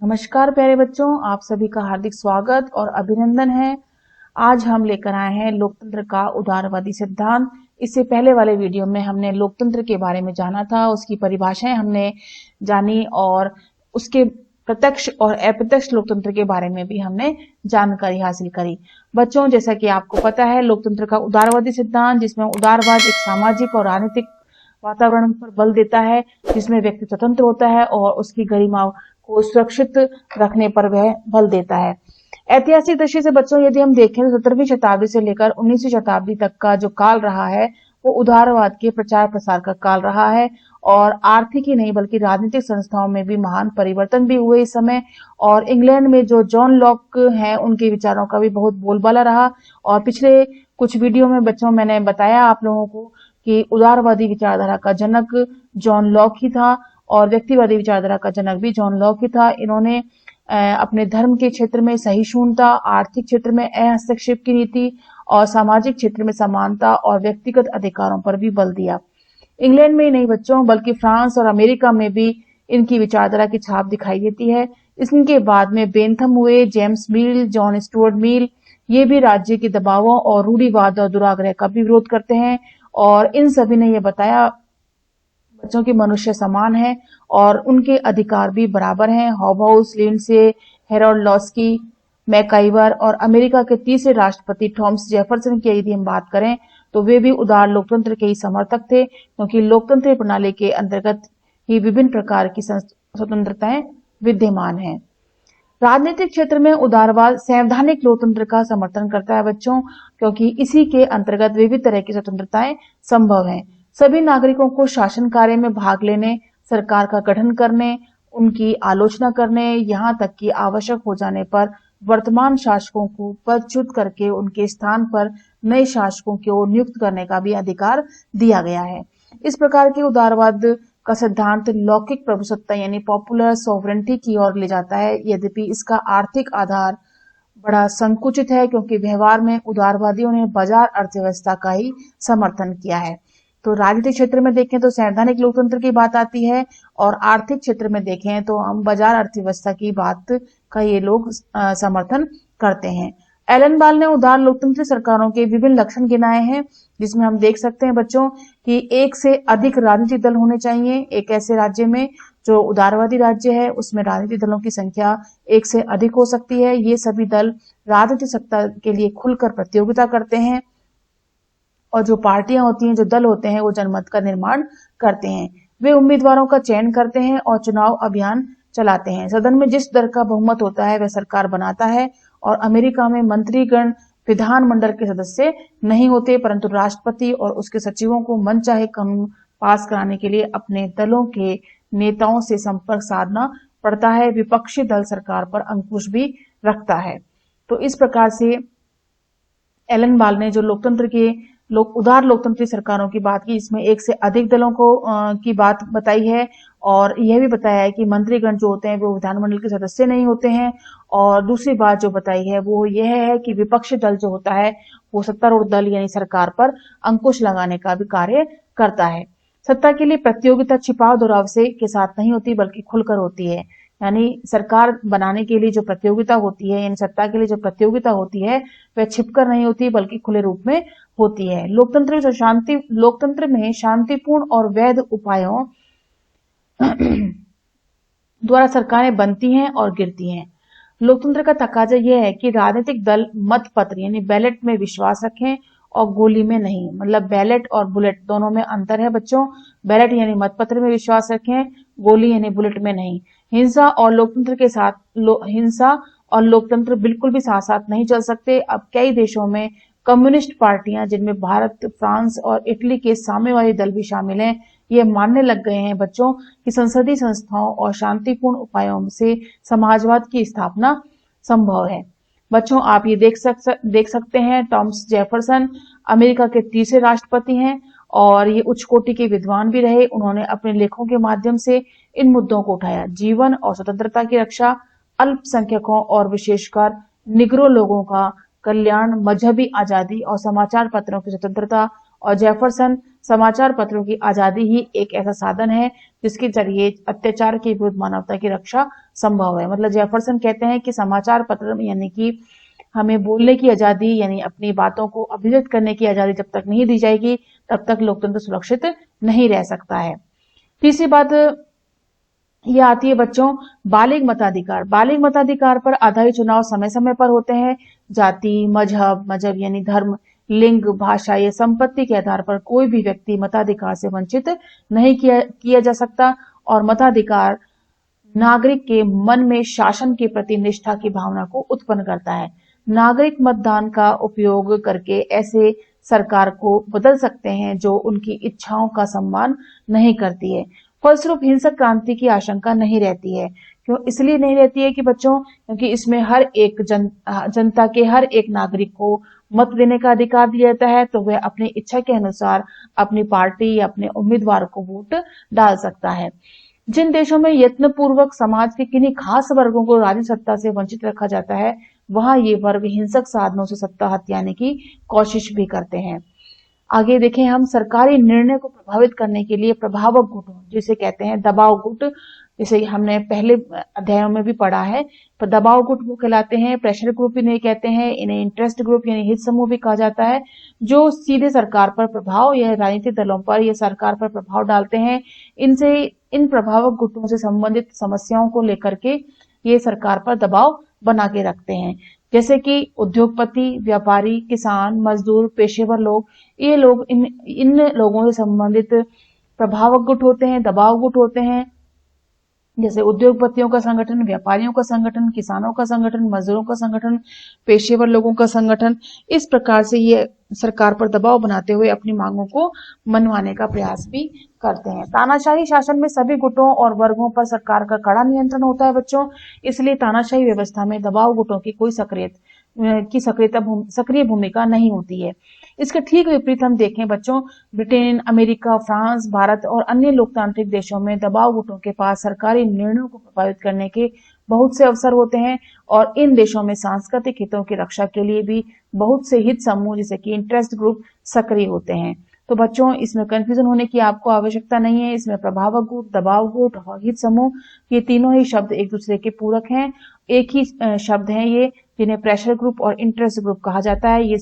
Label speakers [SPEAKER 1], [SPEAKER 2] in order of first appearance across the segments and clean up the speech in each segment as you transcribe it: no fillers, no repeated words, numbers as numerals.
[SPEAKER 1] नमस्कार प्यारे बच्चों, आप सभी का हार्दिक स्वागत और अभिनंदन है। आज हम लेकर आए हैं लोकतंत्र का उदारवादी सिद्धांत। इससे पहले वाले वीडियो में हमने लोकतंत्र के बारे में जाना था, उसकी परिभाषाएं हमने जानी और उसके प्रत्यक्ष और अप्रत्यक्ष लोकतंत्र के बारे में भी हमने जानकारी हासिल करी। बच्चों, जैसा कि आपको पता है, लोकतंत्र का उदारवादी सिद्धांत, जिसमें उदारवाद एक सामाजिक और राजनीतिक वातावरण पर बल देता है, जिसमें व्यक्ति स्वतंत्र होता है और उसकी गरिमा को सुरक्षित रखने पर वह बल देता है। ऐतिहासिक दृष्टि से बच्चों, यदि हम देखें तो 17वीं शताब्दी से लेकर 19वीं शताब्दी तक का जो काल रहा है वो उदारवाद के प्रचार प्रसार का काल रहा है और आर्थिक ही नहीं बल्कि राजनीतिक संस्थाओं में भी महान परिवर्तन भी हुए इस समय। और इंग्लैंड में जो जॉन लॉक हैं, उनके विचारों का भी बहुत बोलबाला रहा। और पिछले कुछ वीडियो में बच्चों मैंने बताया आप लोगों को कि उदारवादी विचारधारा का जनक जॉन लॉक ही था और व्यक्तिवादी विचारधारा का जनक भी जॉन लॉक ही था। इन्होंने अपने धर्म के क्षेत्र में सहिष्णुता, आर्थिक क्षेत्र में अहस्तक्षेप की नीति और सामाजिक क्षेत्र में समानता और व्यक्तिगत अधिकारों पर भी बल दिया। इंग्लैंड में ही नहीं बच्चों, बल्कि फ्रांस और अमेरिका में भी इनकी विचारधारा की छाप दिखाई देती है। इनके बाद में बेंथम हुए, जेम्स मिल, जॉन स्टुअर्ट मिल, ये भी राज्य के दबावों और रूढ़िवाद और दुराग्रह का भी विरोध करते हैं। और इन सभी ने यह बताया बच्चों की मनुष्य समान है और उनके अधिकार भी बराबर हैं। Hobhouse, Lindsay, Harold Laski, MacIver और अमेरिका के तीसरे राष्ट्रपति थॉमस जेफरसन की यदि हम बात करें तो वे भी उदार लोकतंत्र के ही समर्थक थे, क्योंकि लोकतंत्र प्रणाली के अंतर्गत ही विभिन्न प्रकार की स्वतंत्रताएं विद्यमान हैं। राजनीतिक क्षेत्र में उदारवाद संवैधानिक लोकतंत्र का समर्थन करता है बच्चों, क्योंकि इसी के अंतर्गत विविध तरह की स्वतंत्रताएं संभव हैं। सभी नागरिकों को शासन कार्य में भाग लेने, सरकार का गठन करने, उनकी आलोचना करने, यहाँ तक कि आवश्यक हो जाने पर वर्तमान शासकों को पदच्युत करके उनके स्थान पर नए शासकों को नियुक्त करने का भी अधिकार दिया गया है। इस प्रकार के उदारवाद का सिद्धांत लौकिक प्रभुसत्ता यानी पॉपुलर सॉवरेंटी की ओर ले जाता है। यद्यपि इसका आर्थिक आधार बड़ा संकुचित है, क्योंकि व्यवहार में उदारवादियों ने बाजार अर्थव्यवस्था का ही समर्थन किया है। तो राजनीतिक क्षेत्र में देखें तो संवैधानिक लोकतंत्र की बात आती है और आर्थिक क्षेत्र में देखें तो हम बाजार अर्थव्यवस्था की बात का ये लोग समर्थन करते हैं। एलन बाल ने उदार लोकतंत्र सरकारों के विभिन्न लक्षण गिनाए हैं, जिसमें हम देख सकते हैं बच्चों कि एक से अधिक राजनीतिक दल होने चाहिए। एक ऐसे राज्य में जो उदारवादी राज्य है उसमें राजनीतिक दलों की संख्या एक से अधिक हो सकती है। ये सभी दल राजनीतिक सत्ता के लिए खुलकर प्रतियोगिता करते हैं और जो पार्टियां होती हैं, जो दल होते हैं, वो जनमत का निर्माण करते हैं। वे उम्मीदवारों का चयन करते हैं और चुनाव अभियान चलाते हैं। सदन में जिस दल का बहुमत होता है वह सरकार बनाता है। और अमेरिका में मंत्रीगण विधानमंडल के सदस्य नहीं होते, परंतु राष्ट्रपति और उसके सचिवों को मनचाहे कानून पास कराने के लिए अपने दलों के नेताओं से संपर्क साधना पड़ता है। विपक्षी दल सरकार पर अंकुश भी रखता है। तो इस प्रकार से एलन बाल ने जो लोकतंत्र के उदार लोकतंत्री सरकारों की बात की, इसमें एक से अधिक दलों को की बात बताई है और यह भी बताया है कि मंत्रीगण जो होते हैं वो विधानमंडल के सदस्य नहीं होते हैं। और दूसरी बात जो बताई है वो यह है कि विपक्षी दल जो होता है वो सत्तारूढ़ दल यानी सरकार पर अंकुश लगाने का भी कार्य करता है। सत्ता के लिए प्रतियोगिता छिपाव दुराव से के साथ नहीं होती, बल्कि खुलकर होती है। यानी सरकार बनाने के लिए जो प्रतियोगिता होती है, यानी सत्ता के लिए जो प्रतियोगिता होती है वह छिपकर नहीं होती, बल्कि खुले रूप में होती है। लोकतंत्र में शांतिपूर्ण और वैध उपायों द्वारा सरकारें बनती हैं और गिरती हैं। लोकतंत्र का तकाजा यह है कि राजनीतिक दल मतपत्र यानी बैलेट में विश्वास रखें और गोली में नहीं। मतलब बैलेट और बुलेट दोनों में अंतर है बच्चों। बैलेट यानी मतपत्र में विश्वास रखें, गोली यानी बुलेट में नहीं। हिंसा और लोकतंत्र बिल्कुल भी साथ साथ नहीं चल सकते। अब कई देशों में कम्युनिस्ट पार्टियां, जिनमें भारत, फ्रांस और इटली के साम्यवादी दल भी शामिल हैं, ये मानने लग गए हैं बच्चों कि संसदीय संस्थाओं और शांतिपूर्ण उपायों से समाजवाद की स्थापना संभव है। बच्चों, आप ये देख सकते हैं थॉमस जेफरसन अमेरिका के तीसरे राष्ट्रपति हैं और ये उच्च कोटि के विद्वान भी रहे। उन्होंने अपने लेखों के माध्यम से इन मुद्दों को उठाया। जीवन और स्वतंत्रता की रक्षा, अल्पसंख्यकों और विशेषकर निग्रो लोगों का कल्याण, मजहबी आजादी और समाचार पत्रों की स्वतंत्रता। और जेफरसन समाचार पत्रों की आजादी ही एक ऐसा साधन है जिसके जरिए अत्याचार के विरुद्ध मानवता की रक्षा संभव है। मतलब जेफरसन कहते हैं कि समाचार पत्र यानी कि हमें बोलने की आजादी यानी अपनी बातों को अभिव्यक्त करने की आजादी जब तक नहीं दी जाएगी तब तक लोकतंत्र सुरक्षित नहीं रह सकता है। तीसरी बात ये आती है बच्चों बालिग मताधिकार। बालिग मताधिकार पर आधारित चुनाव समय समय पर होते हैं। जाति, मजहब यानी धर्म, लिंग, भाषा या संपत्ति के आधार पर कोई भी व्यक्ति मताधिकार से वंचित नहीं किया जा सकता और मताधिकार नागरिक के मन में शासन के प्रति निष्ठा की भावना को उत्पन्न करता है। नागरिक मतदान का उपयोग करके ऐसे सरकार को बदल सकते हैं जो उनकी इच्छाओं का सम्मान नहीं करती है। फलस्वरूप हिंसक क्रांति की आशंका नहीं रहती है। क्यों इसलिए नहीं रहती है कि बच्चों क्योंकि इसमें हर एक जनता के हर एक नागरिक को मत देने का अधिकार दिया जाता है, तो वह अपनी इच्छा के अनुसार अपनी पार्टी या अपने उम्मीदवार को वोट डाल सकता है। जिन देशों में यत्नपूर्वक समाज के किन्हीं खास वर्गों को राजनीतिक सत्ता से वंचित रखा जाता है, वहां ये वर्ग हिंसक साधनों से सत्ता हथियाने की कोशिश भी करते हैं। आगे देखें हम सरकारी निर्णय को प्रभावित करने के लिए प्रभावक गुटों जिसे कहते हैं दबाव गुट, जैसे हमने पहले अध्यायों में भी पढ़ा है, पर दबाव गुट वो कहलाते हैं। प्रेशर ग्रुप इन्हें कहते हैं। इन्हें इंटरेस्ट ग्रुप यानी हित समूह भी कहा जाता है, जो सीधे सरकार पर प्रभाव या राजनीतिक दलों पर या सरकार पर प्रभाव डालते हैं। इन प्रभावक गुटों से संबंधित समस्याओं को लेकर के ये सरकार पर दबाव बना के रखते हैं, जैसे कि उद्योगपति, व्यापारी, किसान, मजदूर, पेशेवर लोग। ये लोग इन लोगों से संबंधित प्रभावक गुट होते हैं, दबाव गुट होते हैं, जैसे उद्योगपतियों का संगठन, व्यापारियों का संगठन, किसानों का संगठन, मजदूरों का संगठन, पेशेवर लोगों का संगठन। इस प्रकार से ये सरकार पर दबाव बनाते हुए अपनी मांगों को मनवाने का प्रयास भी करते हैं। तानाशाही शासन में सभी गुटों और वर्गों पर सरकार का कड़ा नियंत्रण होता है बच्चों, इसलिए तानाशाही व्यवस्था में दबाव गुटों की कोई सक्रिय भूमिका नहीं होती है। इसके ठीक विपरीत हम देखें बच्चों, ब्रिटेन, अमेरिका, फ्रांस, भारत और अन्य लोकतांत्रिक देशों में दबाव गुटों के पास सरकारी निर्णयों को प्रभावित करने के बहुत से अवसर होते हैं और इन देशों में सांस्कृतिक हितों की रक्षा के लिए भी बहुत से हित समूह जैसे कि इंटरेस्ट ग्रुप सक्रिय होते हैं। तो बच्चों इसमें कंफ्यूजन होने की आपको आवश्यकता नहीं है। इसमें प्रभावक गुट, दबाव गुट और हित समूह ये तीनों ही शब्द एक दूसरे के पूरक हैं। एक ही शब्द हैं ये, जिन्हें प्रेशर ग्रुप और इंटरेस्ट ग्रुप कहा जाता है। ये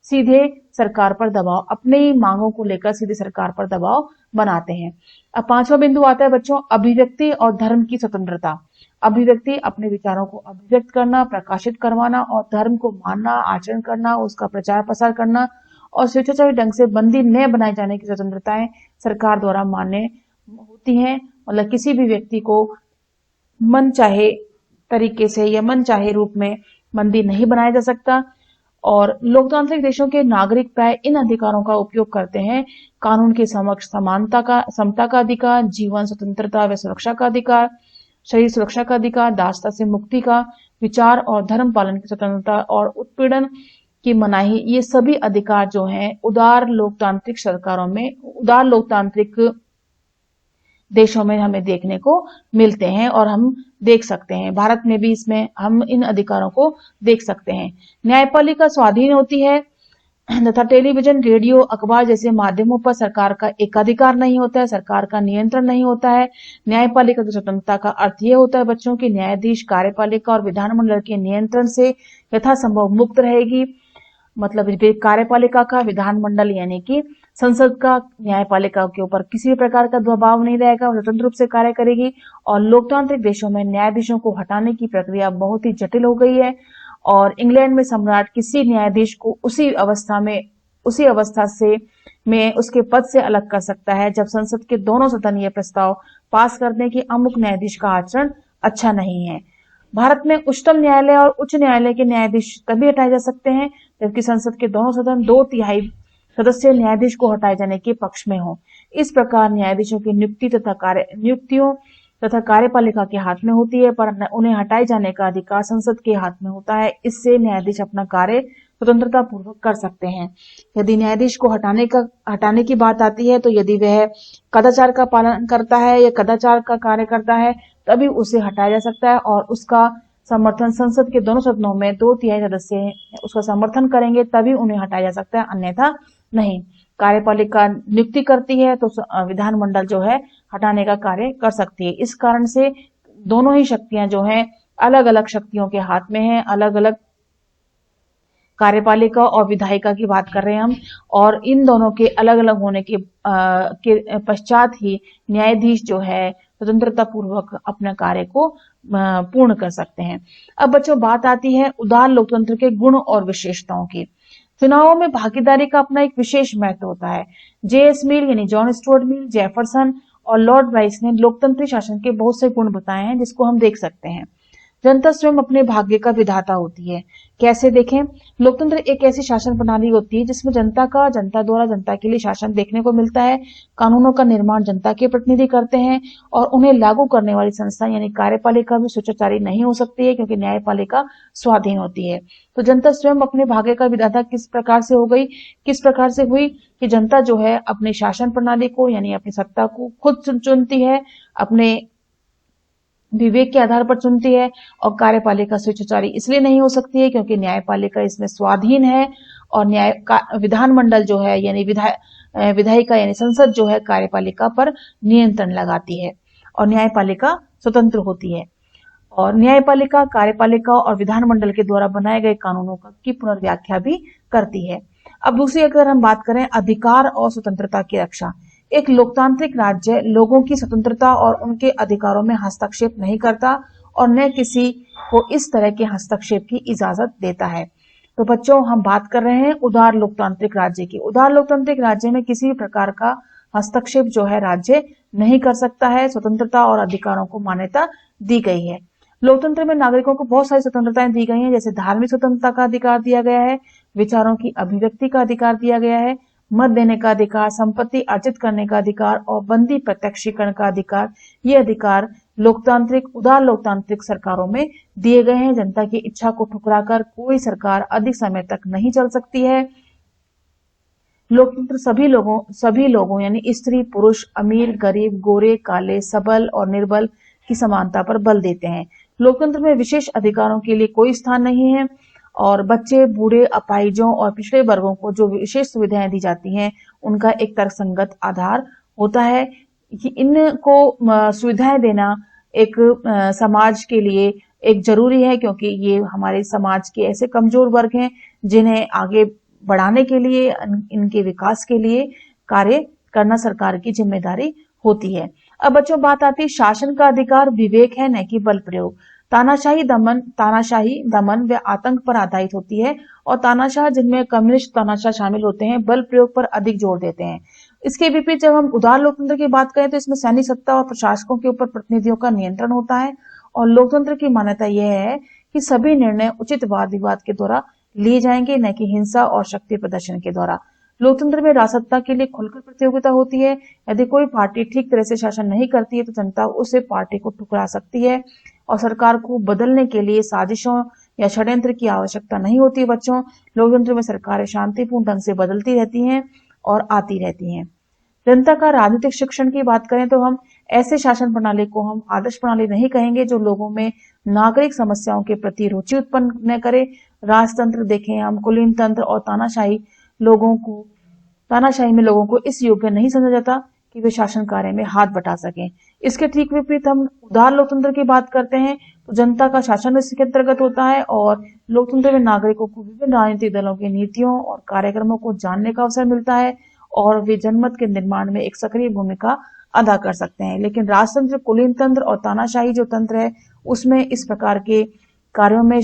[SPEAKER 1] सीधे सरकार पर दबाव, अपनी मांगों को लेकर सीधे सरकार पर दबाव बनाते हैं। अब पांचवा बिंदु आता है बच्चों अभिव्यक्ति और धर्म की स्वतंत्रता। अभिव्यक्ति अपने विचारों को अभिव्यक्त करना, प्रकाशित करवाना और धर्म को मानना, आचरण करना, उसका प्रचार प्रसार करना और स्वेच्छाचारी ढंग से बंदी न बनाए जाने की स्वतंत्रताएं सरकार द्वारा मान्य होती हैं। मतलब किसी भी व्यक्ति को मन चाहे तरीके से या मन चाहे रूप में बंदी नहीं बनाया जा सकता और लोकतांत्रिक देशों के नागरिक प्राय इन अधिकारों का उपयोग करते हैं। कानून के समक्ष समता का अधिकार, जीवन, स्वतंत्रता व सुरक्षा का अधिकार, शरीर सुरक्षा का अधिकार, दासता से मुक्ति का, विचार और धर्म पालन की स्वतंत्रता और उत्पीड़न की मनाही, ये सभी अधिकार जो हैं उदार लोकतांत्रिक देशों में हमें देखने को मिलते हैं और हम देख सकते हैं। भारत में भी इसमें हम इन अधिकारों को देख सकते हैं। न्यायपालिका स्वाधीन होती है तथा टेलीविजन, रेडियो, अखबार जैसे माध्यमों पर सरकार का एकाधिकार नहीं होता है, सरकार का नियंत्रण नहीं होता है। न्यायपालिका की स्वतंत्रता का अर्थ यह होता है बच्चों की न्यायाधीश कार्यपालिका और विधानमंडल के नियंत्रण से यथासंभव मुक्त रहेगी। मतलब कार्यपालिका का विधानमंडल यानी कि संसद का न्यायपालिका के ऊपर किसी भी प्रकार का दबाव नहीं रहेगा, स्वतंत्र रूप से कार्य करेगी। और लोकतांत्रिक देशों में न्यायाधीशों को हटाने की प्रक्रिया बहुत ही जटिल हो गई है और इंग्लैंड में सम्राट किसी न्यायाधीश को उसी अवस्था में उसके पद से अलग कर सकता है जब संसद के दोनों सदन यह प्रस्ताव पास करने की अमुक न्यायाधीश का आचरण अच्छा नहीं है। भारत में उच्चतम न्यायालय और उच्च न्यायालय के न्यायाधीश तभी हटाए जा सकते हैं जबकि संसद के दोनों सदन 2/3 सदस्य न्यायाधीश को हटाए जाने के पक्ष में हो। इस प्रकार न्यायाधीशों की नियुक्तियों तथा कार्यपालिका के हाथ में होती है, पर उन्हें हटाए जाने का अधिकार संसद के हाथ में होता है। इससे न्यायाधीश अपना कार्य स्वतंत्रता पूर्वक कर सकते हैं। यदि न्यायाधीश को हटाने की बात आती है तो यदि वह कदाचार का पालन करता है या कदाचार का कार्य करता है तभी उसे हटाया जा सकता है और उसका समर्थन संसद के दोनों सदनों में 2/3 सदस्य उसका समर्थन करेंगे तभी उन्हें हटाया जा सकता है, अन्यथा नहीं। कार्यपालिका नियुक्ति करती है तो विधानमंडल जो है हटाने का कार्य कर सकती है। इस कारण से दोनों ही शक्तियां जो हैं अलग अलग शक्तियों के हाथ में हैं, अलग अलग कार्यपालिका और विधायिका की बात कर रहे हैं हम। और इन दोनों के अलग अलग होने के पश्चात ही न्यायाधीश जो है स्वतंत्रता पूर्वक अपने कार्य को पूर्ण कर सकते हैं। अब बच्चों बात आती है उदार लोकतंत्र के गुण और विशेषताओं की। चुनावों में भागीदारी का अपना एक विशेष महत्व होता है। J.S. मिल यानी जॉन स्टुअर्ट मिल, जेफरसन और लॉर्ड ब्राइस ने लोकतंत्री शासन के बहुत से गुण बताए हैं, जिसको हम देख सकते हैं। जनता स्वयं अपने भाग्य का विधाता होती है। कैसे देखें? लोकतंत्र एक ऐसी शासन प्रणाली होती है जिसमें जनता द्वारा जनता के लिए शासन देखने को मिलता है। कानूनों का निर्माण जनता के प्रतिनिधि करते हैं और उन्हें लागू करने वाली संस्था यानी कार्यपालिका भी स्वेच्छाचारी नहीं हो सकती है, क्योंकि न्यायपालिका स्वाधीन होती है। तो जनता स्वयं अपने भाग्य का विधाता किस प्रकार से हो गई, किस प्रकार से हुई कि जनता जो है अपनी शासन प्रणाली को यानी अपनी सत्ता को खुद चुनती है, अपने विवेक के आधार पर चुनती है। और कार्यपालिका स्वेच्छाचारी इसलिए नहीं हो सकती है क्योंकि न्यायपालिका इसमें स्वाधीन है और विधानमंडल जो है यानी विधायिका यानी संसद जो है कार्यपालिका पर नियंत्रण लगाती है और न्यायपालिका स्वतंत्र होती है। और न्यायपालिका कार्यपालिका और विधानमंडल के द्वारा बनाए गए कानूनों की पुनर्व्याख्या भी करती है। अब दूसरी अगर हम बात करें अधिकार और स्वतंत्रता की रक्षा। एक लोकतांत्रिक राज्य लोगों की स्वतंत्रता और उनके अधिकारों में हस्तक्षेप नहीं करता और न किसी को इस तरह के हस्तक्षेप की इजाजत देता है। तो बच्चों हम बात कर रहे हैं उदार लोकतांत्रिक राज्य की। उदार लोकतांत्रिक राज्य में किसी भी प्रकार का हस्तक्षेप जो है राज्य नहीं कर सकता है। स्वतंत्रता और अधिकारों को मान्यता दी गई है। लोकतंत्र में नागरिकों को बहुत सारी स्वतंत्रताएं दी गई हैं, जैसे धार्मिक स्वतंत्रता का अधिकार दिया गया है, विचारों की अभिव्यक्ति का अधिकार दिया गया है, मत देने का अधिकार, संपत्ति अर्जित करने का अधिकार और बंदी प्रत्यक्षीकरण का अधिकार। ये अधिकार उदार लोकतांत्रिक सरकारों में दिए गए हैं। जनता की इच्छा को ठुकराकर कोई सरकार अधिक समय तक नहीं चल सकती है। लोकतंत्र सभी लोगों यानी स्त्री पुरुष, अमीर गरीब, गोरे काले, सबल और निर्बल की समानता पर बल देते हैं। लोकतंत्र में विशेष अधिकारों के लिए कोई स्थान नहीं है और बच्चे, बूढ़े, अपाहिजों और पिछड़े वर्गों को जो विशेष सुविधाएं दी जाती हैं उनका एक तर्कसंगत आधार होता है कि इनको सुविधाएं देना एक समाज के लिए एक जरूरी है, क्योंकि ये हमारे समाज के ऐसे कमजोर वर्ग हैं जिन्हें आगे बढ़ाने के लिए, इनके विकास के लिए कार्य करना सरकार की जिम्मेदारी होती है। अब बच्चों बात आती है शासन का अधिकार विवेक है न कि बल प्रयोग। तानाशाही दमन व आतंक पर आधारित होती है और तानाशाह जिनमें कम्युनिस्ट तानाशाह शामिल होते हैं बल प्रयोग पर अधिक जोर देते हैं। इसके विपरीत जब हम उदार लोकतंत्र की बात करें तो इसमें सैनिक सत्ता और प्रशासकों के ऊपर प्रतिनिधियों का नियंत्रण होता है और लोकतंत्र की मान्यता यह है कि सभी निर्णय उचित वाद विवाद के द्वारा लिए जाएंगे, न कि हिंसा और शक्ति प्रदर्शन के द्वारा। लोकतंत्र में राजसत्ता के लिए खुलकर प्रतियोगिता होती है। यदि कोई पार्टी ठीक तरह से शासन नहीं करती है तो जनता उसे पार्टी को ठुकरा सकती है और सरकार को बदलने के लिए साजिशों या षड्यंत्र की आवश्यकता नहीं होती। बच्चों लोकतंत्र में सरकारें शांतिपूर्ण ढंग से बदलती रहती हैं और आती रहती हैं। जनता का राजनीतिक शिक्षण की बात करें तो हम ऐसे शासन प्रणाली को हम आदर्श प्रणाली नहीं कहेंगे जो लोगों में नागरिक समस्याओं के प्रति रुचि उत्पन्न न करे। राजतंत्र देखें हम, कुलीन तंत्र और तानाशाही में लोगों को इस योग्य नहीं समझा जाता कि वे शासन कार्य में हाथ बटा सकें। इसके ठीक विपरीत हम उदार लोकतंत्र की बात करते हैं तो जनता का शासन इसके अंतर्गत होता है और लोकतंत्र में नागरिकों को विभिन्न राजनीतिक दलों की नीतियों और कार्यक्रमों को जानने का अवसर मिलता है और वे जनमत के निर्माण में एक सक्रिय भूमिका अदा कर सकते हैं। लेकिन राजतंत्र, कुलीन तंत्र और तानाशाही जो तंत्र है उसमें इस प्रकार के कार्यों में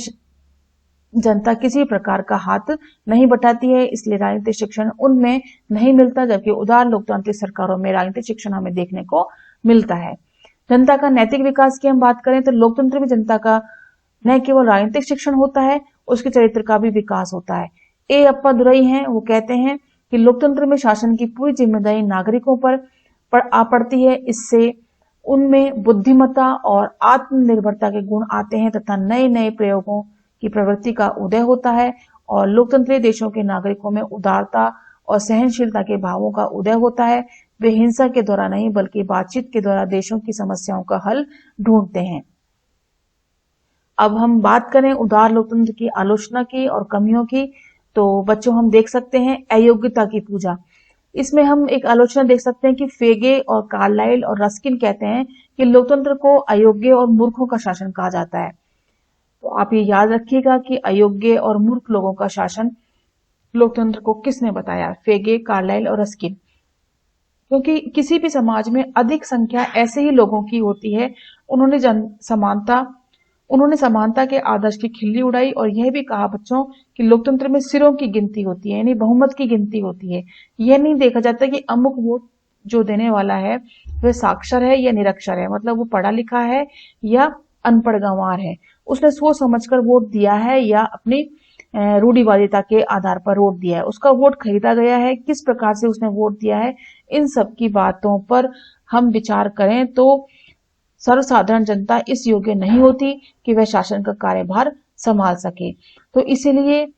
[SPEAKER 1] जनता किसी प्रकार का हाथ नहीं बटाती है, इसलिए राजनीतिक शिक्षण उनमें नहीं मिलता, जबकि उदार लोकतांत्रिक सरकारों में राजनीतिक शिक्षण हमें देखने को मिलता है। जनता का नैतिक विकास की हम बात करें तो लोकतंत्र में जनता का न केवल राजनीतिक शिक्षण होता है, उसके चरित्र का भी विकास होता है। ए अप्पा दुरई हैं, वो कहते हैं कि लोकतंत्र में शासन की पूरी जिम्मेदारी नागरिकों पर आ पड़ती है। इससे उनमें बुद्धिमत्ता और आत्मनिर्भरता के गुण आते हैं तथा नए नए प्रयोगों की प्रवृत्ति का उदय होता है और लोकतंत्री देशों के नागरिकों में उदारता और सहनशीलता के भावों का उदय होता है। वे हिंसा के द्वारा नहीं बल्कि बातचीत के द्वारा देशों की समस्याओं का हल ढूंढते हैं। अब हम बात करें उदार लोकतंत्र की आलोचना की और कमियों की, तो बच्चों हम देख सकते हैं अयोग्यता की पूजा। इसमें हम एक आलोचना देख सकते हैं कि फेगे और कार्लाइल और रस्किन कहते हैं कि लोकतंत्र को अयोग्य और मूर्खों का शासन कहा जाता है। तो आप ये याद रखिएगा कि अयोग्य और मूर्ख लोगों का शासन लोकतंत्र को किसने बताया, फेगे, कार्लाइल और रस्किन। क्योंकि किसी भी समाज में अधिक संख्या ऐसे ही लोगों की होती है। उन्होंने समानता के आदर्श की खिल्ली उड़ाई और यह भी कहा बच्चों कि लोकतंत्र में सिरों की गिनती होती है, यानी बहुमत की गिनती होती है। यह नहीं देखा जाता कि अमुक वोट जो देने वाला है वह साक्षर है या निरक्षर है, मतलब वो पढ़ा लिखा है या अनपढ़ गंवार है, उसने सोच समझकर वोट दिया है या अपनी रूढ़िवादिता के आधार पर वोट दिया है, उसका वोट खरीदा गया है, किस प्रकार से उसने वोट दिया है। इन सब की बातों पर हम विचार करें तो सर्वसाधारण जनता इस योग्य नहीं होती कि वह शासन का कार्यभार संभाल सके। तो इसीलिए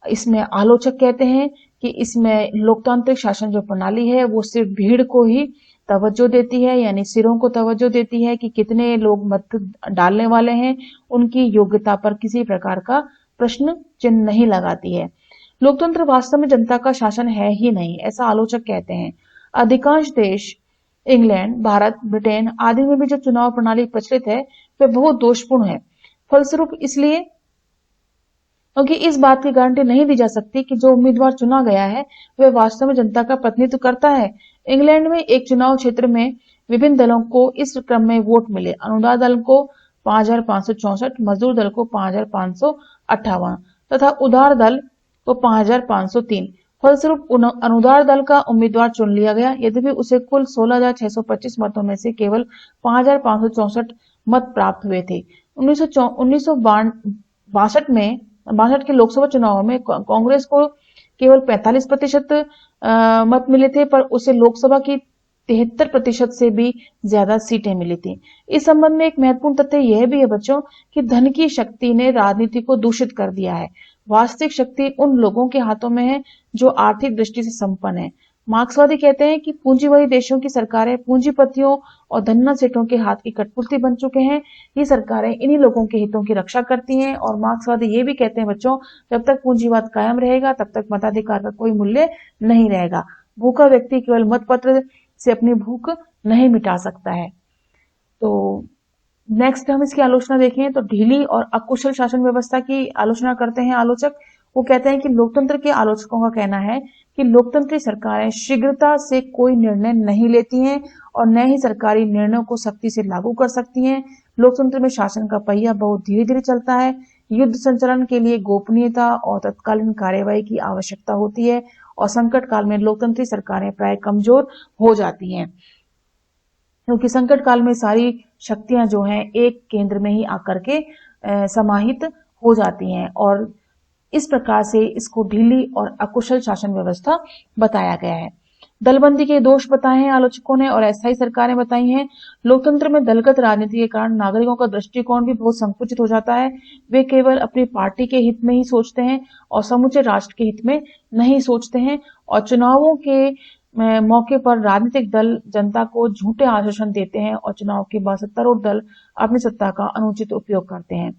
[SPEAKER 1] इसमें आलोचक कहते हैं कि इसमें लोकतांत्रिक शासन जो प्रणाली है वो सिर्फ भीड़ को ही तवज्जो देती है, यानी सिरों को तवज्जो देती है कि कितने लोग मत डालने वाले हैं, उनकी योग्यता पर किसी प्रकार का प्रश्न चिन्ह नहीं लगाती है। लोकतंत्र वास्तव में जनता का शासन है ही नहीं, ऐसा आलोचक कहते हैं। अधिकांश देश, इंग्लैंड, भारत, ब्रिटेन आदि में भी जो चुनाव प्रणाली प्रचलित है वह बहुत दोषपूर्ण है। फलस्वरूप इसलिए क्योंकि इस बात की गारंटी नहीं दी जा सकती कि जो उम्मीदवार चुना गया है वह वास्तव में जनता का प्रतिनिधित्व करता है। इंग्लैंड में एक चुनाव क्षेत्र में विभिन्न दलों को इस क्रम में वोट मिले। अनुदान दल को 5,564, मजदूर दल को 5,558 तथा उदार दल को 5,503। फलस्वरूप अनुदार दल का उम्मीदवार चुन लिया गया, यद्यपि उसे कुल 16,625 मतों में से केवल 5,564 मत प्राप्त हुए थे। 1962 के लोकसभा चुनाव में कांग्रेस को केवल 45% मत मिले थे, पर उसे लोकसभा की 73% से भी ज्यादा सीटें मिली थी। इस संबंध में एक महत्वपूर्ण तथ्य यह भी है बच्चों कि धन की शक्ति ने राजनीति को दूषित कर दिया है। वास्तविक शक्ति उन लोगों के हाथों में है जो आर्थिक दृष्टि से संपन्न है। मार्क्सवादी कहते हैं कि पूंजीवादी देशों की सरकारें पूंजीपतियों और धन्ना सेठों के हाथ की कठपुतली बन चुके हैं। ये सरकारें इन्हीं लोगों के हितों की रक्षा करती हैं और मार्क्सवादी ये भी कहते हैं बच्चों, जब तक पूंजीवाद कायम रहेगा तब तक मताधिकार का कोई मूल्य नहीं रहेगा। भूखा व्यक्ति केवल मतपत्र से अपनी भूख नहीं मिटा सकता है। तो नेक्स्ट हम इसकी आलोचना देखें तो ढीली और अकुशल शासन व्यवस्था की आलोचना करते हैं आलोचक। वो कहते हैं कि लोकतंत्र के आलोचकों का कहना है कि लोकतंत्री सरकारें शीघ्रता से कोई निर्णय नहीं लेती हैं और न ही सरकारी निर्णयों को सख्ती से लागू कर सकती हैं। लोकतंत्र में शासन का पहिया बहुत धीरे धीरे चलता है। युद्ध संचालन के लिए गोपनीयता और तत्कालीन कार्यवाही की आवश्यकता होती है और संकट काल में लोकतंत्री सरकारें प्राय कमजोर हो जाती हैं, क्योंकि संकट काल में सारी शक्तियां जो हैं एक केंद्र में ही आकर के समाहित हो जाती हैं और इस प्रकार से इसको ढीली और अकुशल शासन व्यवस्था बताया गया है। दलबंदी के दोष बताए हैं आलोचकों ने और अस्थायी सरकारें बताई हैं। लोकतंत्र में दलगत राजनीति के कारण नागरिकों का दृष्टिकोण भी बहुत संकुचित हो जाता है। वे केवल अपनी पार्टी के हित में ही सोचते हैं और समूचे राष्ट्र के हित में नहीं सोचते हैं और चुनावों के मौके पर राजनीतिक दल जनता को झूठे आश्वासन देते हैं और चुनाव के बाद सत्तारूढ़ दल अपनी सत्ता का अनुचित उपयोग करते हैं।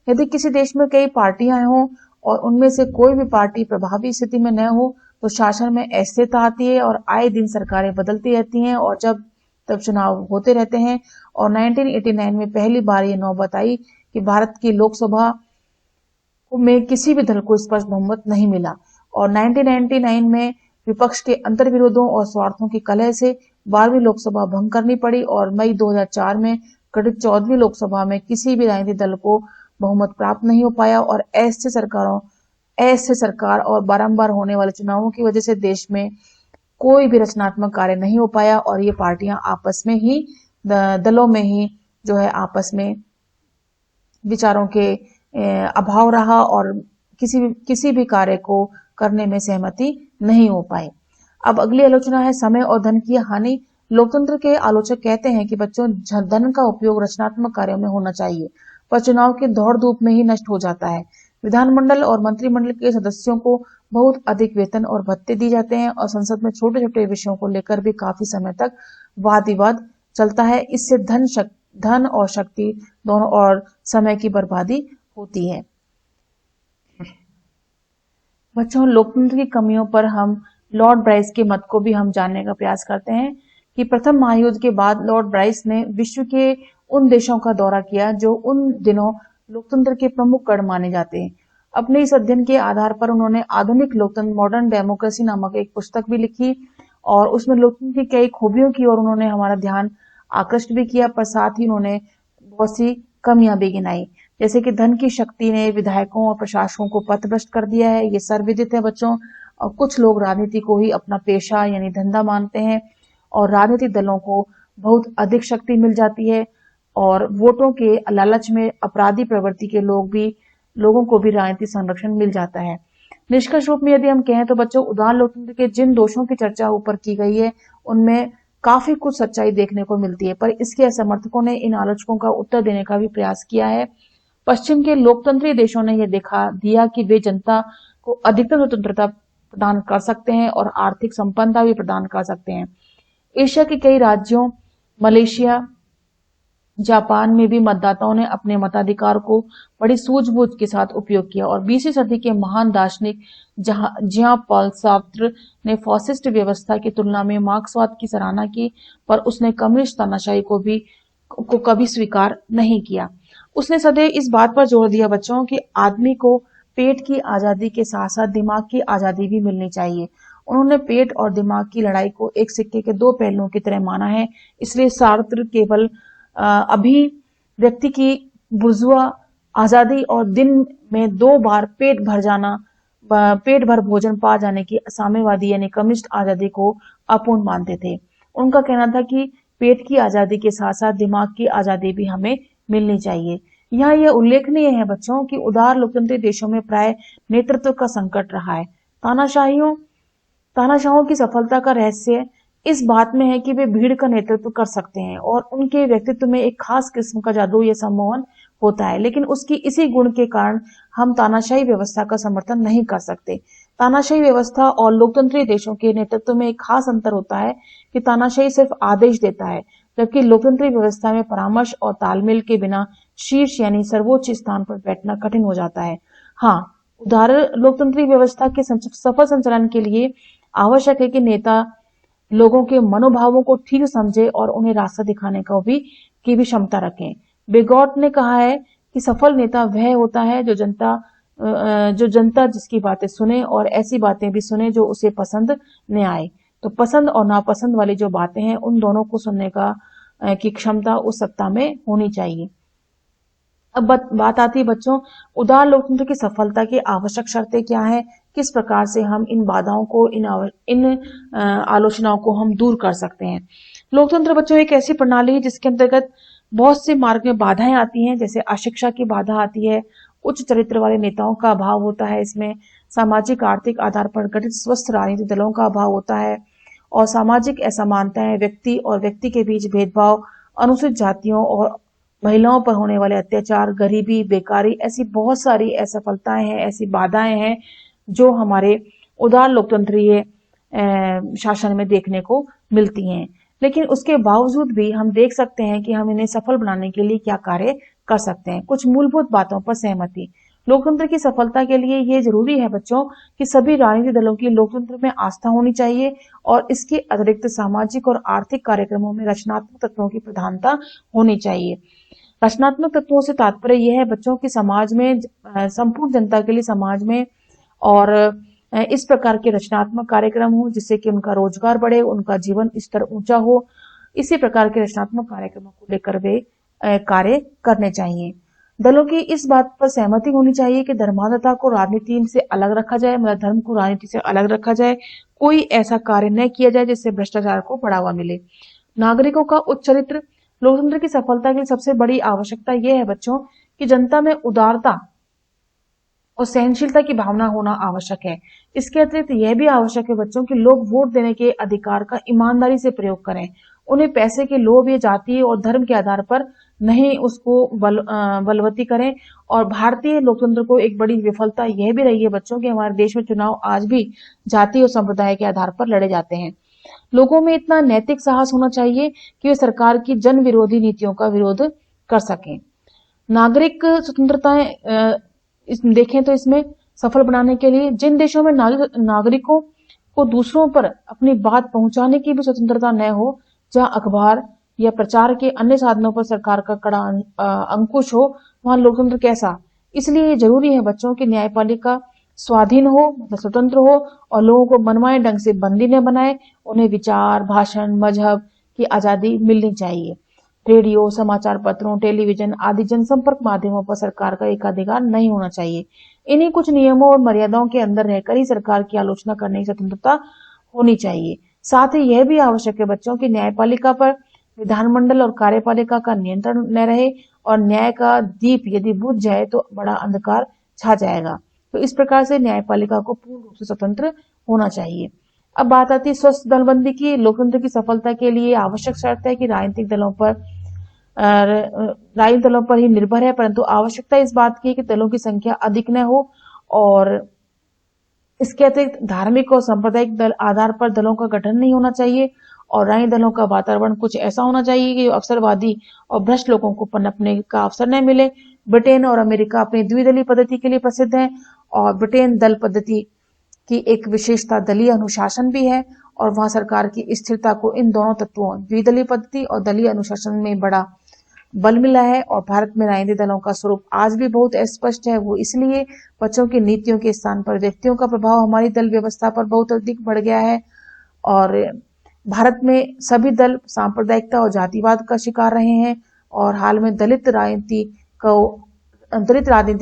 [SPEAKER 1] यदि किसी देश में कई पार्टियां हों और उनमें से कोई भी पार्टी प्रभावी स्थिति में न हो तो शासन में अस्थिरता आती है और आए दिन सरकारें बदलती रहती हैं और जब तब चुनाव होते रहते हैं। और 1989 में पहली बार ये नौबत आई कि भारत की लोकसभा में किसी भी दल को स्पष्ट बहुमत नहीं मिला और 1999 में विपक्ष के अंतर्विरोधों और स्वार्थों की कलह से 12वीं लोकसभा भंग करनी पड़ी और मई 2004 में गठित 14वीं लोकसभा में किसी भी राजनीतिक दल को बहुमत प्राप्त नहीं हो पाया और अस्थिर सरकार और बारंबार होने वाले चुनावों की वजह से देश में कोई भी रचनात्मक कार्य नहीं हो पाया और ये पार्टियां आपस में ही दलों में ही जो है आपस में विचारों के अभाव रहा और किसी भी कार्य को करने में सहमति नहीं हो पाई। अब अगली आलोचना है समय और धन की हानि। लोकतंत्र के आलोचक कहते हैं कि बच्चों धन का उपयोग रचनात्मक कार्यों में होना चाहिए पर चुनाव की दौड़ धूप में ही नष्ट हो जाता है। विधानमंडल और मंत्रिमंडल के सदस्यों को बहुत अधिक वेतन और भत्ते दिए जाते हैं और संसद में छोटे छोटे विषयों को लेकर भी काफी समय तक वाद विवाद चलता है। इससे धन और शक्ति दोनों और समय की बर्बादी होती है। बच्चों, लोकतंत्र की कमियों पर हम लॉर्ड ब्राइस के मत को भी हम जानने का प्रयास करते हैं कि प्रथम महायुद्ध के बाद लॉर्ड ब्राइस ने विश्व के उन देशों का दौरा किया जो उन दिनों लोकतंत्र के प्रमुख गढ़ माने जाते हैं। अपने इस अध्ययन के आधार पर उन्होंने आधुनिक लोकतंत्र मॉडर्न डेमोक्रेसी नामक एक पुस्तक भी लिखी और उसमें लोकतंत्र की कई खूबियों की ओर उन्होंने हमारा ध्यान आकृष्ट भी किया, पर साथ ही उन्होंने बहुत सी कमियां भी गिनाई, जैसे कि धन की शक्ति ने विधायकों और प्रशासकों को पथभ्रष्ट कर दिया है। ये सर्वविदित है बच्चों। और कुछ लोग राजनीति को ही अपना पेशा यानी धंधा मानते हैं और राजनीतिक दलों को बहुत अधिक शक्ति मिल जाती है और वोटों के लालच में अपराधी प्रवृत्ति के लोगों को भी राजनीतिक संरक्षण मिल जाता है। निष्कर्ष रूप में यदि हम कहें तो बच्चों, उदार लोकतंत्र के जिन दोषों की चर्चा ऊपर की गई है उनमें काफी कुछ सच्चाई देखने को मिलती है, पर इसके समर्थकों ने इन आलोचकों का उत्तर देने का भी प्रयास किया है। पश्चिम के लोकतंत्री देशों ने यह दिखा दिया कि वे जनता को अधिकतम स्वतंत्रता प्रदान कर सकते हैं और आर्थिक संपन्नता भी प्रदान कर सकते हैं। एशिया के कई राज्यों, मलेशिया, जापान में भी मतदाताओं ने अपने मताधिकार को बड़ी सूझबूझ के साथ उपयोग किया और 20वीं सदी के महान दार्शनिक जियां पॉल सार्त्र ने फॉसिस्ट व्यवस्था की तुलना में मार्क्सवाद की सराहना की, पर उसने कम्युनिस्ट तानाशाही को कभी स्वीकार नहीं किया। उसने सदैव इस बात पर जोर दिया बच्चों कि आदमी को पेट की आजादी के साथ साथ दिमाग की आजादी भी मिलनी चाहिए। उन्होंने पेट और दिमाग की लड़ाई को एक सिक्के के दो पहलुओं की तरह माना है। इसलिए सार्त्र केवल अभी व्यक्ति की बुर्जुआ आजादी और दिन में 2 बार पेट भर भोजन पा जाने की साम्यवादी यानी कम्युनिस्ट आजादी को अपूर्ण मानते थे। उनका कहना था कि पेट की आजादी के साथ साथ दिमाग की आजादी भी हमें मिलनी चाहिए। यहाँ यह उल्लेखनीय है बच्चों कि उदार लोकतंत्री देशों में प्राय नेतृत्व का संकट रहा है। तानाशाहों की सफलता का रहस्य इस बात में है कि वे भीड़ का नेतृत्व कर सकते हैं और उनके व्यक्तित्व में एक खास किस्म का जादू या सम्मोहन होता है, लेकिन उसकी इसी गुण के कारण हम तानाशाही व्यवस्था का समर्थन नहीं कर सकते। तानाशाही व्यवस्था और लोकतंत्री देशों के नेतृत्व में एक खास अंतर होता है कि तानाशाही सिर्फ आदेश देता है, जबकि लोकतंत्री व्यवस्था में परामर्श और तालमेल के बिना शीर्ष यानी सर्वोच्च स्थान पर बैठना कठिन हो जाता है। हाँ, उदार लोकतंत्री व्यवस्था के सफल संचालन के लिए आवश्यक है कि नेता लोगों के मनोभावों को ठीक समझे और उन्हें रास्ता दिखाने की भी क्षमता रखें। बेगॉट ने कहा है कि सफल नेता वह होता है जो जनता जिसकी बातें सुने और ऐसी बातें भी सुने जो उसे पसंद न आए। तो पसंद और नापसंद वाली जो बातें हैं उन दोनों को सुनने की क्षमता उस सत्ता में होनी चाहिए। अब बात आती है बच्चों, उदार लोकतंत्र की सफलता की आवश्यक शर्तें क्या है, किस प्रकार से हम इन बाधाओं को इन आलोचनाओं को हम दूर कर सकते हैं। लोकतंत्र बच्चों एक ऐसी प्रणाली है जिसके अंतर्गत बहुत से मार्ग में बाधाएं आती हैं, जैसे अशिक्षा की बाधा आती है, उच्च चरित्र वाले नेताओं का अभाव होता है, इसमें सामाजिक आर्थिक आधार पर गठित स्वस्थ राजनीतिक दलों का अभाव होता है और सामाजिक असमानताएं, व्यक्ति और व्यक्ति के बीच भेदभाव, अनुसूचित जातियों और महिलाओं पर होने वाले अत्याचार, गरीबी, बेकारी, ऐसी बहुत सारी असफलताएं हैं, ऐसी बाधाएं हैं जो हमारे उदार लोकतंत्रीय शासन में देखने को मिलती हैं। लेकिन उसके बावजूद भी हम देख सकते हैं कि हम इन्हें सफल बनाने के लिए क्या कार्य कर सकते हैं। कुछ मूलभूत बातों पर सहमति। लोकतंत्र की सफलता के लिए ये जरूरी है बच्चों कि सभी राजनीतिक दलों की लोकतंत्र में आस्था होनी चाहिए और इसके अतिरिक्त सामाजिक और आर्थिक कार्यक्रमों में रचनात्मक तत्वों की प्रधानता होनी चाहिए। रचनात्मक तत्वों से तात्पर्य यह है बच्चों की समाज में संपूर्ण जनता के लिए समाज में और इस प्रकार के रचनात्मक कार्यक्रम हो जिससे कि उनका रोजगार बढ़े, उनका जीवन स्तर ऊंचा हो। इसी प्रकार के रचनात्मक कार्यक्रमों को लेकर वे कार्य करने चाहिए। दलों की इस बात पर सहमति होनी चाहिए कि धर्मांधता को राजनीति से अलग रखा जाए, मतलब धर्म को राजनीति से अलग रखा जाए। कोई ऐसा कार्य न किया जाए जिससे भ्रष्टाचार को बढ़ावा मिले। नागरिकों का उच्च चरित्र। लोकतंत्र की सफलता की सबसे बड़ी आवश्यकता यह है बच्चों कि जनता में उदारता और सहनशीलता की भावना होना आवश्यक है। इसके अतिरिक्त यह भी आवश्यक है बच्चों कि लोग वोट देने के अधिकार का ईमानदारी से प्रयोग करें। उन्हें पैसे के लोभ या जाति और धर्म के आधार पर नहीं उसको बलवती करें। और भारतीय लोकतंत्र को एक बड़ी विफलता यह भी रही है बच्चों कि हमारे देश में चुनाव आज भी जाति और संप्रदाय के आधार पर लड़े जाते हैं। लोगों में इतना नैतिक साहस होना चाहिए कि वे सरकार की जन विरोधी नीतियों का विरोध कर सकें। नागरिक स्वतंत्रताएं देखें तो इसमें सफल बनाने के लिए जिन देशों में नागरिकों को दूसरों पर अपनी बात पहुंचाने की भी स्वतंत्रता न हो, जहां अखबार या प्रचार के अन्य साधनों पर सरकार का कड़ा अंकुश हो, वहां लोकतंत्र कैसा। इसलिए ये जरूरी है बच्चों की न्यायपालिका स्वाधीन हो, मतलब स्वतंत्र हो, और लोगों को मनमाने ढंग से बंदी न बनाए। उन्हें विचार, भाषण, मजहब की आजादी मिलनी चाहिए। रेडियो, समाचार पत्रों, टेलीविजन आदि जनसंपर्क माध्यमों पर सरकार का एकाधिकार नहीं होना चाहिए। इन्हीं कुछ नियमों और मर्यादाओं के अंदर रहकर ही सरकार की आलोचना करने की स्वतंत्रता होनी चाहिए। साथ ही यह भी आवश्यक है बच्चों की न्यायपालिका पर विधानमंडल और कार्यपालिका का नियंत्रण न रहे, और न्याय का दीप यदि बुझ जाए तो बड़ा अंधकार छा जाएगा। तो इस प्रकार से न्यायपालिका को पूर्ण रूप से स्वतंत्र होना चाहिए। अब बात आती है स्वस्थ दलबंदी की। लोकतंत्र की सफलता के लिए आवश्यक शर्त है कि राजनीतिक दलों पर ही निर्भर है, परंतु आवश्यकता इस बात की है कि दलों की संख्या अधिक न हो, और इसके अतिरिक्त धार्मिक और सांप्रदायिक दल आधार पर दलों का गठन नहीं होना चाहिए, और राजनीतिक दलों का वातावरण कुछ ऐसा होना चाहिए कि अवसरवादी और भ्रष्ट लोगों को पनपने का अवसर न मिले। ब्रिटेन और अमेरिका अपनी द्विदलीय पद्धति के लिए प्रसिद्ध है, और ब्रिटेन दल पद्धति की एक विशेषता दलीय अनुशासन भी है, और वहां सरकार की स्थिरता को इन दोनों तत्वों द्विदलीय पद्धति और दलीय अनुशासन में बड़ा बल मिला है। और भारत में राजनीतिक दलों का स्वरूप आज भी बहुत स्पष्ट है। वो इसलिए बच्चों की नीतियों के स्थान पर व्यक्तियों का प्रभाव हमारी दल व्यवस्था पर बहुत अधिक बढ़ गया है, और भारत में सभी दल सांप्रदायिकता और जातिवाद का शिकार रहे हैं, और हाल में दलित राजनीति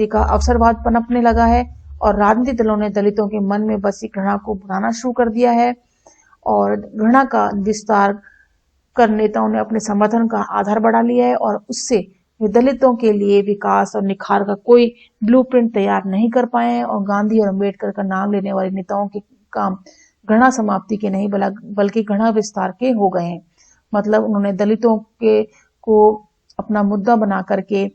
[SPEAKER 1] का अवसरवाद पनपने लगा है, और राजनीतिक दलों ने दलितों के मन में बसी घृणा को भुनाना शुरू कर दिया है, और घृणा का विस्तार कर नेताओं ने अपने समर्थन का आधार बढ़ा लिया है, और उससे दलितों के लिए विकास और निखार का कोई ब्लूप्रिंट तैयार नहीं कर पाए हैं। और गांधी और अम्बेडकर का नाम लेने वाले नेताओं के काम घृणा समाप्ति के नहीं बल्कि घृणा विस्तार के हो गए हैं। मतलब उन्होंने दलितों के को अपना मुद्दा बना करके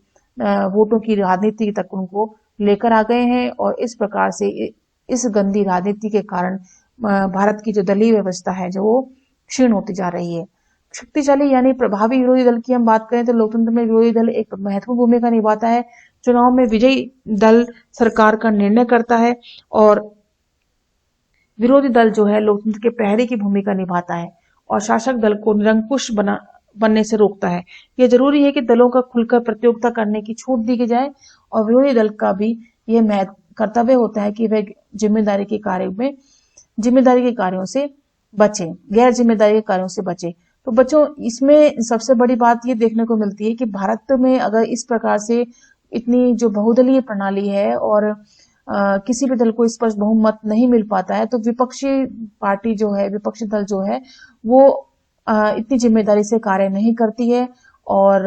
[SPEAKER 1] वोटों की राजनीति तक उनको लेकर आ गए हैं, और इस प्रकार से इस गंदी राजनीति के कारण भारत की जो दलीय व्यवस्था है जो वो क्षीण होती जा रही है। शक्तिशाली यानी प्रभावी विरोधी दल की हम बात करें तो लोकतंत्र में विरोधी दल एक महत्वपूर्ण भूमिका निभाता है। चुनाव में विजयी दल सरकार का निर्णय करता है, और विरोधी दल जो है लोकतंत्र के प्रहरी की भूमिका निभाता है, और शासक दल को निरंकुश बनने से रोकता है। यह जरूरी है कि दलों का खुलकर प्रतियोगिता करने की छूट दी जाए, और विरोधी दल का भी यह कर्तव्य होता है कि वह जिम्मेदारी के कार्यों से बचे, गैर जिम्मेदारी के कार्यों से बचे। तो बच्चों, इसमें सबसे बड़ी बात ये देखने को मिलती है कि भारत में अगर इस प्रकार से इतनी जो बहुदलीय प्रणाली है, और किसी भी दल को स्पष्ट बहुमत नहीं मिल पाता है, तो विपक्षी दल जो है वो इतनी जिम्मेदारी से कार्य नहीं करती है, और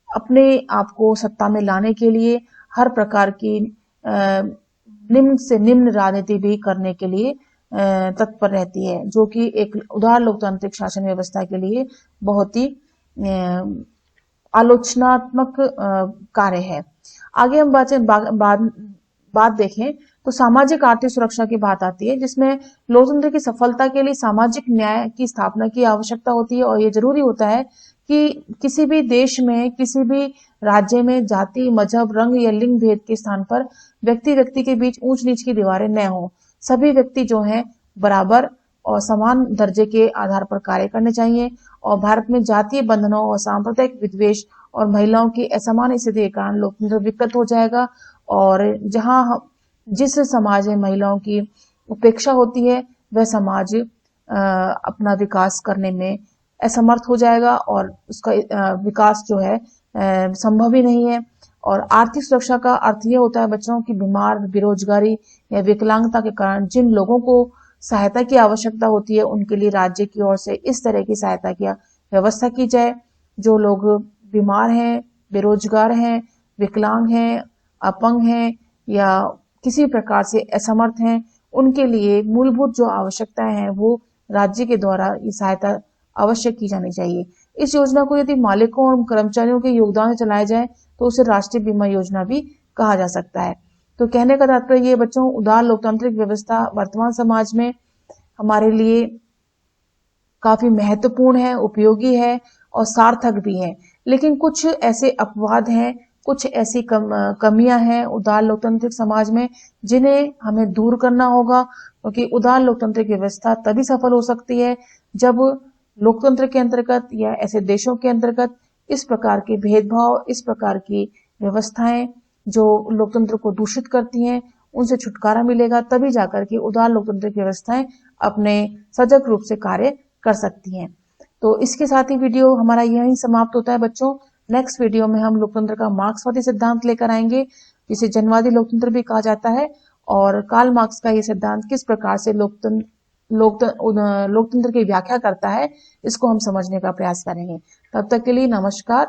[SPEAKER 1] अपने आप को सत्ता में लाने के लिए हर प्रकार की निम्न से निम्न राजनीति भी करने के लिए तत्पर रहती है, जो कि एक उदार लोकतांत्रिक शासन व्यवस्था के लिए बहुत ही आलोचनात्मक कार्य है। आगे हम बात देखें तो सामाजिक आर्थिक सुरक्षा की बात आती है, जिसमें लोकतंत्र की सफलता के लिए सामाजिक न्याय की स्थापना की आवश्यकता होती है। और ये जरूरी होता है कि किसी भी देश में, किसी भी राज्य में जाति, मजहब, रंग या लिंग भेद के स्थान पर व्यक्ति के बीच ऊंच नीच की दीवारें न हो। सभी व्यक्ति जो हैं बराबर और समान दर्जे के आधार पर कार्य करने चाहिए। और भारत में जातीय बंधनों और सांप्रदायिक विद्वेष और महिलाओं की असमान स्थिति के कारण लोकतंत्र विकृत हो जाएगा, और जिस समाज में महिलाओं की उपेक्षा होती है वह समाज अपना विकास करने में असमर्थ हो जाएगा, और उसका विकास जो है संभव ही नहीं है। और आर्थिक सुरक्षा का अर्थ यह होता है बच्चों की बीमार, बेरोजगारी या विकलांगता के कारण जिन लोगों को सहायता की आवश्यकता होती है, उनके लिए राज्य की ओर से इस तरह की सहायता की व्यवस्था की जाए। जो लोग बीमार हैं, बेरोजगार हैं, विकलांग हैं, अपंग हैं या किसी प्रकार से असमर्थ हैं, उनके लिए मूलभूत जो आवश्यकताएं हैं वो राज्य के द्वारा ये सहायता अवश्य की जानी चाहिए। इस योजना को यदि मालिकों और कर्मचारियों के योगदान से चलाया जाए तो उसे राष्ट्रीय बीमा योजना भी कहा जा सकता है। तो कहने का तात्पर्य ये बच्चों, उदार लोकतांत्रिक व्यवस्था वर्तमान समाज में हमारे लिए काफी महत्वपूर्ण है, उपयोगी है और सार्थक भी है। लेकिन कुछ ऐसे अपवाद हैं, कुछ ऐसी कमियां हैं उदार लोकतांत्रिक समाज में जिन्हें हमें दूर करना होगा, क्योंकि उदार लोकतांत्रिक व्यवस्था तभी सफल हो सकती है जब लोकतंत्र के अंतर्गत या ऐसे देशों के अंतर्गत इस प्रकार के भेदभाव, इस प्रकार की व्यवस्थाएं जो लोकतंत्र को दूषित करती हैं, उनसे छुटकारा मिलेगा। तभी जाकर के उदार लोकतांत्रिक व्यवस्थाएं अपने सजग रूप से कार्य कर सकती हैं। तो इसके साथ ही वीडियो हमारा यहीं समाप्त होता है बच्चों। नेक्स्ट वीडियो में हम लोकतंत्र का मार्क्सवादी सिद्धांत लेकर आएंगे, जिसे जनवादी लोकतंत्र भी कहा जाता है, और कार्ल मार्क्स का ये सिद्धांत किस प्रकार से लोकतंत्र की व्याख्या करता है, इसको हम समझने का प्रयास करेंगे। तब तक के लिए नमस्कार।